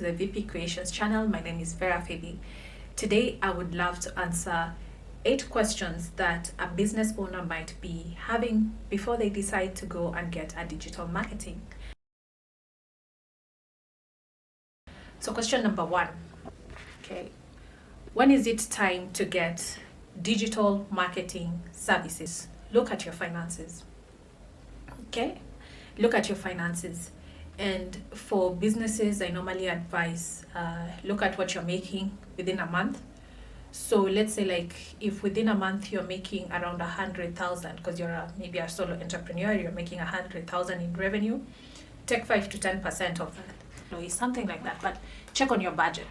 the VP Creations channel. My name is Vera Febi. Today, I would love to answer 8 questions that a business owner might be having before they decide to go and get a digital marketing. So question number 1, okay, when is it time to get digital marketing services? Look at your finances, okay? Look at your finances. And for businesses, I normally advise look at what you're making within a month. So let's say, like, if within a month you're making around 100,000, because you're maybe a solo entrepreneur, you're making 100,000 in revenue, take 5 to 10% of that. No, something like that. But check on your budget.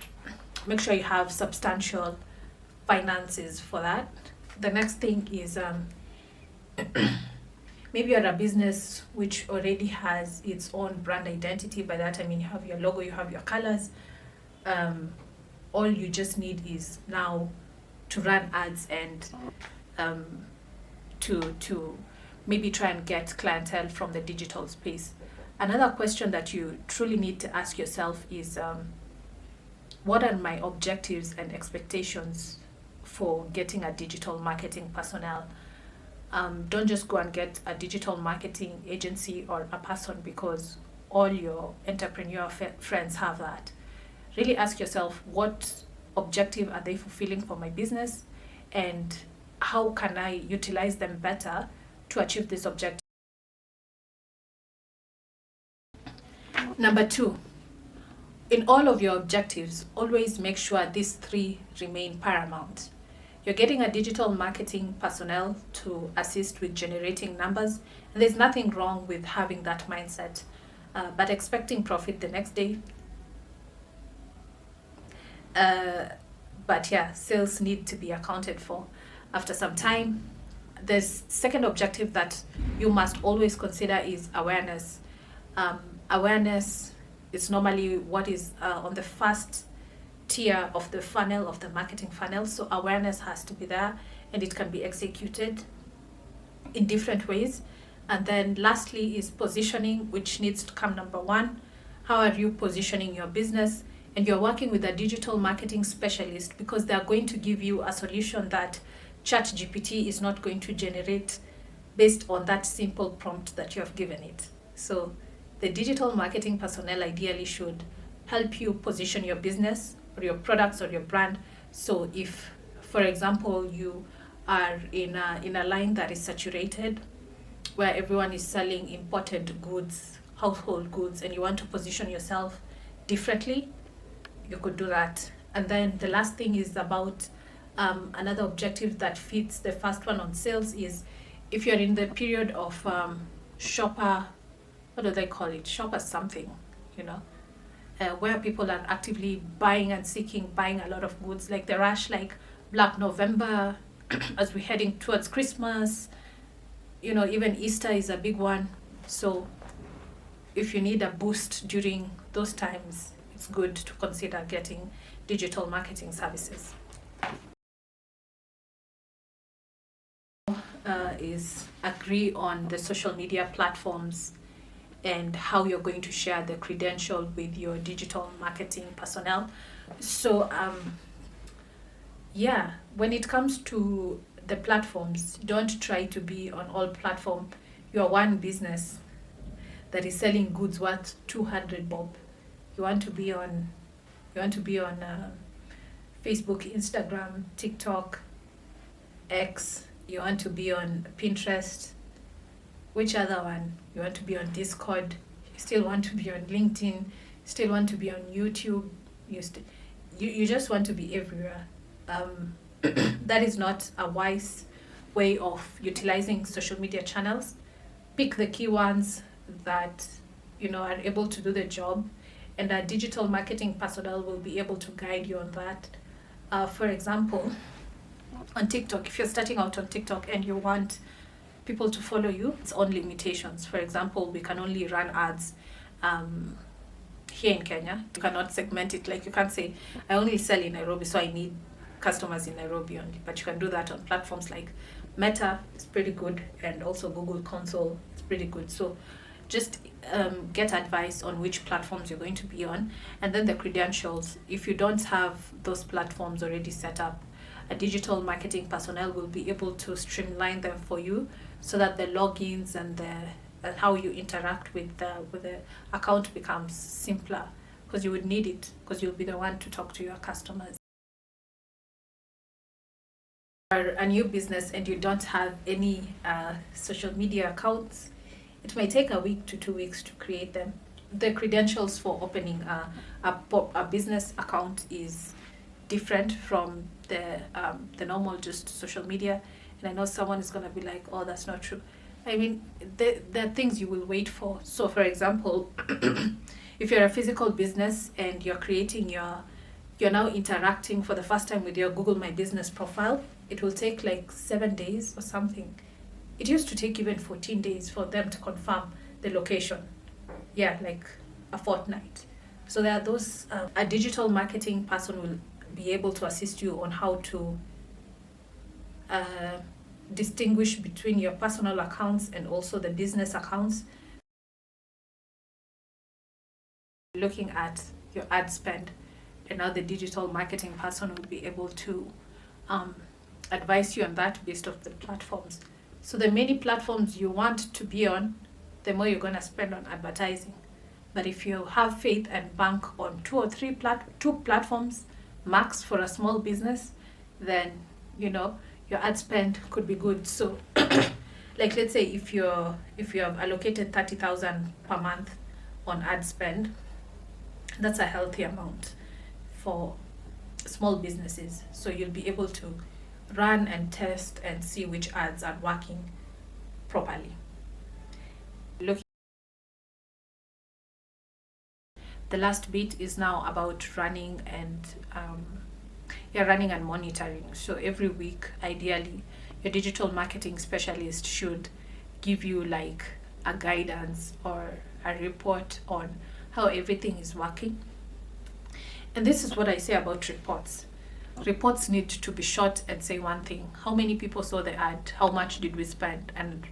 Make sure you have substantial finances for that. The next thing is maybe you're a business which already has its own brand identity. By that I mean you have your logo, you have your colors. All you just need is now to run ads and to maybe try and get clientele from the digital space. Another question that you truly need to ask yourself is what are my objectives and expectations for getting a digital marketing personnel? Don't just go and get a digital marketing agency or a person because all your entrepreneur friends have that. Really ask yourself, what objective are they fulfilling for my business, and how can I utilize them better to achieve this objective? Number 2, in all of your objectives, always make sure these 3 remain paramount. You're getting a digital marketing personnel to assist with generating numbers, and there's nothing wrong with having that mindset, but expecting profit the next day. But yeah, sales need to be accounted for after some time. The second objective that you must always consider is awareness. Awareness is normally what is on the first tier of the funnel, of the marketing funnel. So awareness has to be there, and it can be executed in different ways. And then lastly is positioning, which needs to come number 1. How are you positioning your business? And you're working with a digital marketing specialist because they're going to give you a solution that ChatGPT is not going to generate based on that simple prompt that you have given it. So the digital marketing personnel ideally should help you position your business or your products or your brand. So if, for example, you are in a line that is saturated, where everyone is selling imported goods, household goods, and you want to position yourself differently, you could do that. And then the last thing is about another objective that fits the first one on sales is if you're in the period of shopper, what do they call it? Shopper something, where people are actively buying and buying a lot of goods, like the rush, like Black November, as we're heading towards Christmas, even Easter is a big one. So if you need a boost during those times, it's good to consider getting digital marketing services. Is agree on the social media platforms and how you're going to share the credential with your digital marketing personnel. So when it comes to the platforms, don't try to be on all platforms. You're one business that is selling goods worth 200 bob. You want to be on Facebook, Instagram, TikTok, X. You want to be on Pinterest. Which other one? You want to be on Discord. You still want to be on LinkedIn. You still want to be on YouTube. You just want to be everywhere. That is not a wise way of utilizing social media channels. Pick the key ones that are able to do the job, and a digital marketing personnel will be able to guide you on that. For example, on TikTok, if you're starting out on TikTok and you want people to follow you, it's on limitations. For example, we can only run ads here in Kenya. You cannot segment it. Like, you can't say, I only sell in Nairobi, so I need customers in Nairobi only. But you can do that on platforms like Meta, it's pretty good, and also Google Console, it's pretty good. So just get advice on which platforms you're going to be on, and then the credentials. If you don't have those platforms already set up, a digital marketing personnel will be able to streamline them for you, so that the logins and the how you interact with the account becomes simpler, because you would need it, because you'll be the one to talk to your customers. Are a new business and you don't have any social media accounts, it may take a week to 2 weeks to create them. The credentials for opening a business account is different from the normal just social media. And I know someone is going to be like, oh, that's not true. I mean, there are things you will wait for. So, for example, if you're a physical business and you're now interacting for the first time with your Google My Business profile, it will take like 7 days or something. It used to take even 14 days for them to confirm the location. Yeah, like a fortnight. So there are those, a digital marketing person will be able to assist you on how to distinguish between your personal accounts and also the business accounts. Looking at your ad spend, and now the digital marketing person will be able to advise you on that based off the platforms. So the many platforms you want to be on, the more you're going to spend on advertising. But if you have faith and bank on two platforms max for a small business, then your ad spend could be good. So like, let's say if you have allocated 30,000 per month on ad spend, that's a healthy amount for small businesses. So you'll be able to run and test and see which ads are working properly. The last bit is now about running and monitoring. So every week, ideally, your digital marketing specialist should give you like a guidance or a report on how everything is working. And this is what I say about reports. Reports need to be short and say one thing: how many people saw the ad, how much did we spend, and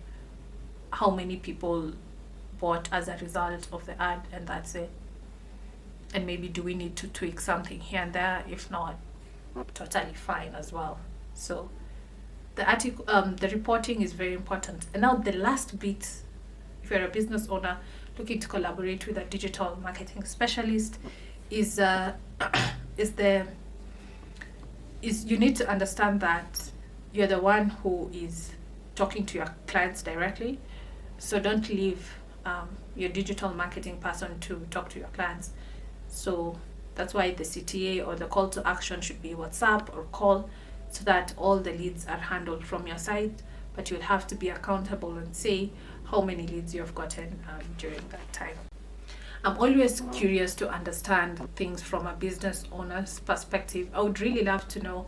how many people bought as a result of the ad, and that's it. And maybe do we need to tweak something here and there? If not, totally fine as well. So the reporting is very important. And now the last bit, if you're a business owner looking to collaborate with a digital marketing specialist, is you need to understand that you're the one who is talking to your clients directly. So don't leave your digital marketing person to talk to your clients. So that's why the CTA or the call to action should be WhatsApp or call, so that all the leads are handled from your side. But you'll have to be accountable and say how many leads you've gotten during that time. I'm always curious to understand things from a business owner's perspective. I would really love to know,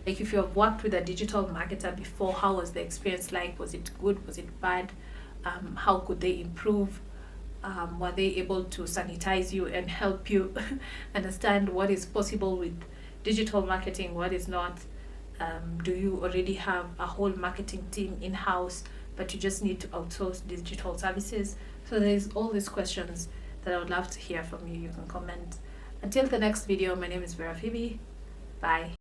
like, if you have worked with a digital marketer before, how was the experience like? Was it good? Was it bad? How could they improve? Were they able to sanitize you and help you understand what is possible with digital marketing, what is not? Do you already have a whole marketing team in-house, but you just need to outsource digital services? So there's all these questions that I would love to hear from you. You can comment. Until the next video, my name is Vera Phoebe. Bye.